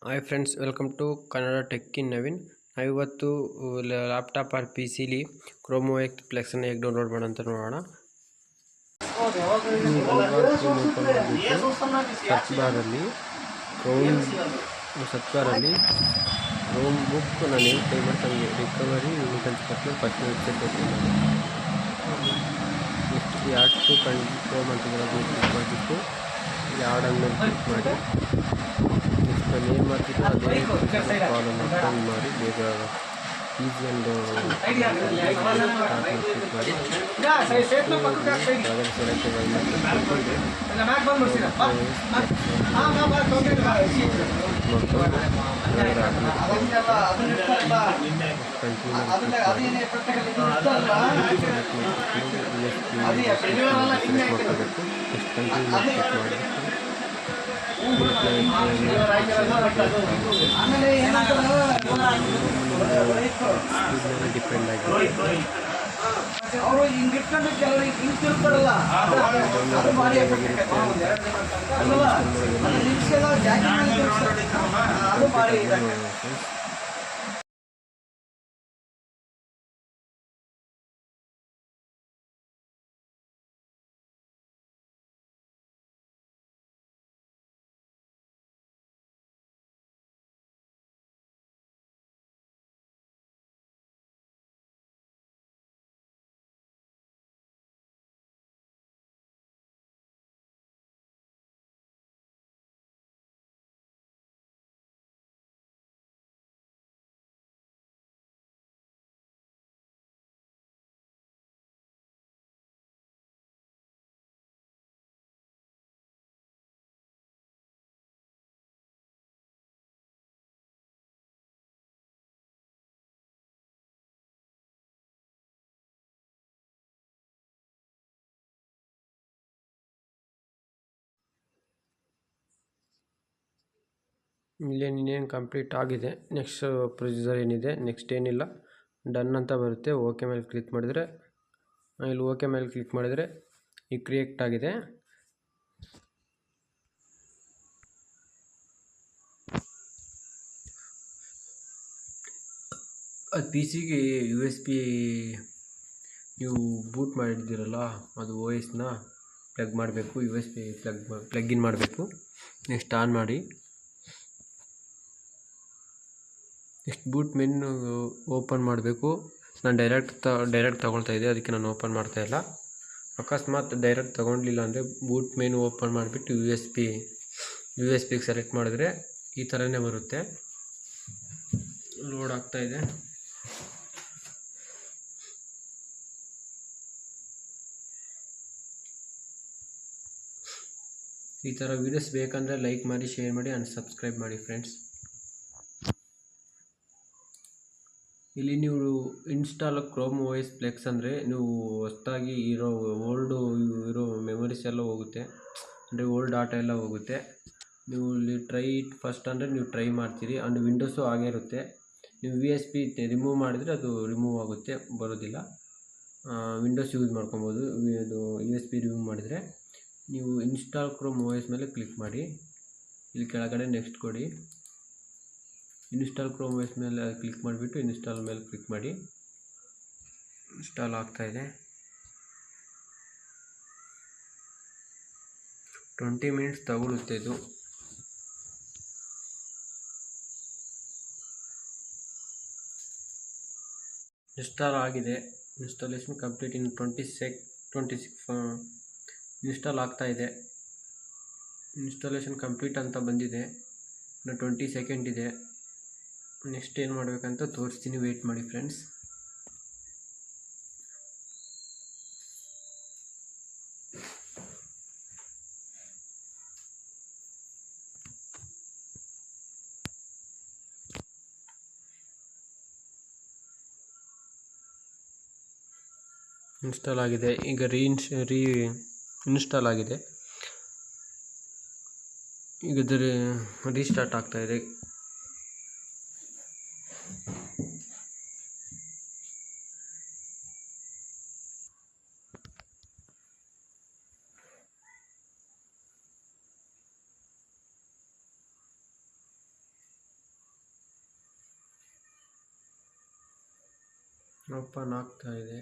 Hi friends, welcome to Kannada tech in Naveen. ನಾವಿವತ್ತು laptop or P ಸಿಲಿ Chrome OS ಪ್ಲೆಕ್ಸನ್ನು ಹೇಗೆ ಡೌನ್ಲೋಡ್ ಮಾಡೋಂತ ನೋಡೋಣ. ಸರ್ಚ್ ಬಾರಲ್ಲಿ ಕ್ರೋಮ್ ಬುಕ್ ನಾನು ಏನು ಟೈಪ್ ಮಾಡ್ತೀನಿ ರಿಕವರಿ ಅಂತ ಕೊಟ್ಟು ಫಸ್ಟ್ ವೆಬ್ಸೈಟ್ ಓಪನ್ ಮಾಡಿ. ನೆಕ್ಸ್ಟ್ ಯಾಡ್ ಟು ಕ್ರೋಮ್ ಅಂತ ಕ್ಲಿಕ್ ಮಾಡಿಬಿಟ್ಟು ಯಾಡ್ ಅಂದ್ಮೇಲೆ ಕ್ಲಿಕ್ ಮಾಡಿ. ನೆಕ್ಸ್ಟ್ ನಾನು ಏನು ಮಾಡ್ತಿದ್ದೋ ಅದೇ ಫಾಲೋ ಮಾಡ್ಕೊಂಡು ಮಾಡಿ ಬೇಗ ಈಸಿ ಆ್ಯಂಡ್ ಕ್ಲಿಕ್ ಮಾಡಿ ಡಿಪೆಂಡ್ ಆಗಿದೆ. ಅವರು ಹಿಂಗಿಟ್ಕೊಂಡು ಕೆಲವರಿಗೆ ಹಿಂತಿರ್ತಾರಲ್ಲ ಅದು ಮಾಡಿ ಅದು ಮಾಡಿ ಇನ್ನೇನು ಕಂಪ್ಲೀಟ್ ಆಗಿದೆ. ನೆಕ್ಸ್ಟ್ ಪ್ರೊಸೀಜರ್ ಏನಿದೆ, ನೆಕ್ಸ್ಟ್ ಏನಿಲ್ಲ, ಡನ್ ಅಂತ ಬರುತ್ತೆ. ಓಕೆ ಮೇಲೆ ಕ್ಲಿಕ್ ಮಾಡಿದರೆ, ಇಲ್ಲಿ ಓಕೆ ಮೇಲೆ ಕ್ಲಿಕ್ ಮಾಡಿದರೆ ಈಗ ಕ್ರಿಯೇಟ್ ಆಗಿದೆ. ಅದು ಪಿ ಸಿಗೆ USB ನೀವು ಬೂಟ್ ಮಾಡಿದ್ದೀರಲ್ಲ, ಅದು OSನ ಪ್ಲಗ್ ಮಾಡಬೇಕು. USB ಪ್ಲಗ್ ಇನ್ ಮಾಡಬೇಕು. ನೆಕ್ಸ್ಟ್ ಆನ್ ಮಾಡಿ. ನೆಕ್ಸ್ಟ್ ಬೂಟ್ ಮೆನು ಓಪನ್ ಮಾಡಬೇಕು. ನಾನು ಡೈರೆಕ್ಟ್ ತೊಗೊಳ್ತಾ ಇದ್ದೆ, ಅದಕ್ಕೆ ನಾನು ಓಪನ್ ಮಾಡ್ತಾ ಇಲ್ಲ. ಅಕಸ್ಮಾತ್ ಡೈರೆಕ್ಟ್ ತೊಗೊಂಡಿಲ್ಲ ಅಂದರೆ ಬೂಟ್ ಮೆನು ಓಪನ್ ಮಾಡಿಬಿಟ್ಟು USB ಸೆಲೆಕ್ಟ್ ಮಾಡಿದ್ರೆ ಈ ಥರನೇ ಬರುತ್ತೆ. ಲೋಡ್ ಆಗ್ತಾ ಇದೆ. ಈ ಥರ ವೀಡಿಯೋಸ್ ಬೇಕಂದರೆ ಲೈಕ್ ಮಾಡಿ, ಶೇರ್ ಮಾಡಿ ಆ್ಯಂಡ್ ಸಬ್ಸ್ಕ್ರೈಬ್ ಮಾಡಿ ಫ್ರೆಂಡ್ಸ್. ಇಲ್ಲಿ ನೀವು ಇನ್ಸ್ಟಾಲ್ ಕ್ರೋಮ್ OS ಪ್ಲೆಕ್ಸ್ ಅಂದರೆ ನೀವು ಹೊಸದಾಗಿ ಇರೋ ಮೆಮೊರೀಸ್ ಎಲ್ಲ ಹೋಗುತ್ತೆ, ಅಂದರೆ ಓಲ್ಡ್ ಡಾಟಾ ಎಲ್ಲ ಹೋಗುತ್ತೆ. ನೀವು ಇಲ್ಲಿ ಫಸ್ಟ್ ಅಂದರೆ ನೀವು ಟ್ರೈ ಮಾಡ್ತೀರಿ. ಆ್ಯಂಡ್ ವಿಂಡೋಸು ಹಾಗೇ ಇರುತ್ತೆ. ನೀವು USB ರಿಮೂವ್ ಮಾಡಿದರೆ ಅದು ರಿಮೂವ್ ಆಗುತ್ತೆ, ಬರೋದಿಲ್ಲ. ವಿಂಡೋಸ್ ಯೂಸ್ ಮಾಡ್ಕೊಬೋದು. ಇದು USB ರಿಮೂವ್ ಮಾಡಿದರೆ ನೀವು ಇನ್ಸ್ಟಾಲ್ ಕ್ರೋಮ್ OS ಮೇಲೆ ಕ್ಲಿಕ್ ಮಾಡಿ. ಇಲ್ಲಿ ಕೆಳಗಡೆ ನೆಕ್ಸ್ಟ್ ಕೊಡಿ. ಇನ್ಸ್ಟಾಲ್ ಕ್ರೋಮ್ OS ಮೇಲೆ ಕ್ಲಿಕ್ ಮಾಡಿಬಿಟ್ಟು ಇನ್ಸ್ಟಾಲ್ ಮೇಲೆ ಕ್ಲಿಕ್ ಮಾಡಿ. ಇನ್ಸ್ಟಾಲ್ ಆಗ್ತಾಯಿದೆ. 20 ಮಿನಿಟ್ಸ್ ತಗೊಳುತ್ತೆ ಇದು. ಇನ್ಸ್ಟಾಲ್ ಆಗಿದೆ. ಇನ್ಸ್ಟಾಲೇಷನ್ ಕಂಪ್ಲೀಟ್ ಇನ್ 26 ಇನ್ಸ್ಟಾಲ್ ಆಗ್ತಾಯಿದೆ. ಇನ್ಸ್ಟಾಲೇಷನ್ ಕಂಪ್ಲೀಟ್ ಅಂತ ಬಂದಿದೆ. ಇನ್ನು 20 ಸೆಕೆಂಡ್ ಇದೆ. ನೆಕ್ಸ್ಟ್ ಏನು ಮಾಡಬೇಕಂತ ತೋರಿಸ್ತೀನಿ, ವೆಯ್ಟ್ ಮಾಡಿ ಫ್ರೆಂಡ್ಸ್. ಇನ್ಸ್ಟಾಲ್ ಆಗಿದೆ. ಈಗ ಇನ್ಸ್ಟಾಲ್ ಆಗಿದೆ. ಈಗ ರೀಸ್ಟಾರ್ಟ್ ಆಗ್ತಾ ಇದೆ. ಓಪನ್ ಆಗ್ತಾ ಇದೆ.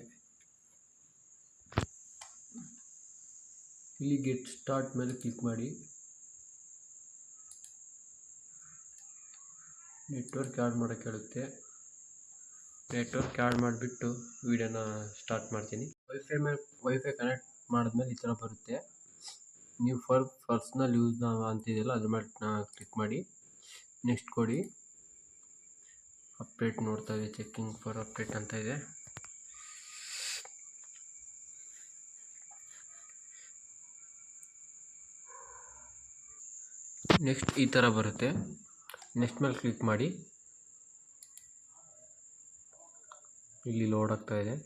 ಇಲ್ಲಿ ಗೆಟ್ ಸ್ಟಾರ್ಟ್ ಮೇಲೆ ಕ್ಲಿಕ್ ಮಾಡಿ. ನೆಟ್ವರ್ಕ್ ಆ್ಯಡ್ ಮಾಡೋಕ್ಕೆ ಹೇಳುತ್ತೆ. ನೆಟ್ವರ್ಕ್ ಆ್ಯಡ್ ಮಾಡಿಬಿಟ್ಟು ವಿಡಿಯೋನ ಸ್ಟಾರ್ಟ್ ಮಾಡ್ತೀನಿ. ವೈಫೈ ಕನೆಕ್ಟ್ ಮಾಡಿದ್ಮೇಲೆ ಈ ಥರ ಬರುತ್ತೆ. ನೀವು ಫಾರ್ ಪರ್ಸ್ನಲ್ ಯೂಸ್ ಅಂತಿದೆಯಲ್ಲ ಅದ್ರ ಮೇಲೆ ಕ್ಲಿಕ್ ಮಾಡಿ. ನೆಕ್ಸ್ಟ್ ಕೊಡಿ. ಅಪ್ಡೇಟ್ ನೋಡ್ತಾ ಇದೆ, ಚೆಕಿಂಗ್ ಫಾರ್ ಅಪ್ಡೇಟ್ ಅಂತ ಇದೆ. ನೆಕ್ಸ್ಟ್ ಈ ಥರ ಬರುತ್ತೆ. ನೆಕ್ಸ್ಟ್ ಮೇಲೆ ಕ್ಲಿಕ್ ಮಾಡಿ. ಇಲ್ಲಿ ಲೋಡ್ ಆಗ್ತಾ ಇದೆ.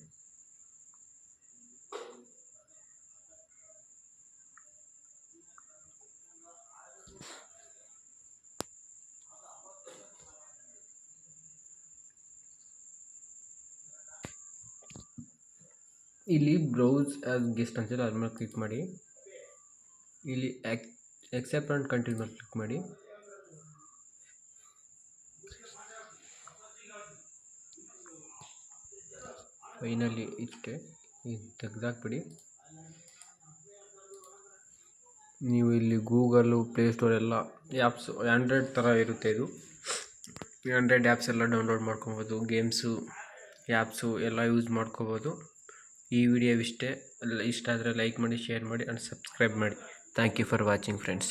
ಇಲ್ಲಿ ಬ್ರೌಸ್ ಆಸ್ ಗೆಸ್ಟ್ ಅಂತಿದೆ, ಅದ್ರ ಮೇಲೆ ಕ್ಲಿಕ್ ಮಾಡಿ. ಇಲ್ಲಿ ಎಕ್ಸೆಪ್ಟ್ ಆ್ಯಂಡ್ ಕಂಟಿನ್ಯೂ ಮೇಲೆ ಕ್ಲಿಕ್ ಮಾಡಿ. ಫೈನಲಿ ಇಷ್ಟೇ, ಇದು ತೆಗೆದಾಕ್ಬಿಡಿ. ನೀವು ಇಲ್ಲಿ ಗೂಗಲ್ಲು, ಪ್ಲೇಸ್ಟೋರ್ ಎಲ್ಲ ಆ್ಯಪ್ಸ್ ಆ್ಯಂಡ್ರಾಯ್ಡ್ ಥರ ಇರುತ್ತೆ. ಇದು ಆ್ಯಂಡ್ರಾಯ್ಡ್ ಆ್ಯಪ್ಸ್ ಎಲ್ಲ ಡೌನ್ಲೋಡ್ ಮಾಡ್ಕೊಬೋದು, ಗೇಮ್ಸು ಆ್ಯಪ್ಸು ಎಲ್ಲ ಯೂಸ್ ಮಾಡ್ಕೋಬೋದು. ಈ ವಿಡಿಯೋ ಇಷ್ಟ ಆದರೆ ಲೈಕ್ ಮಾಡಿ, ಶೇರ್ ಮಾಡಿ ಆ್ಯಂಡ್ ಸಬ್ಸ್ಕ್ರೈಬ್ ಮಾಡಿ. Thank you for watching friends.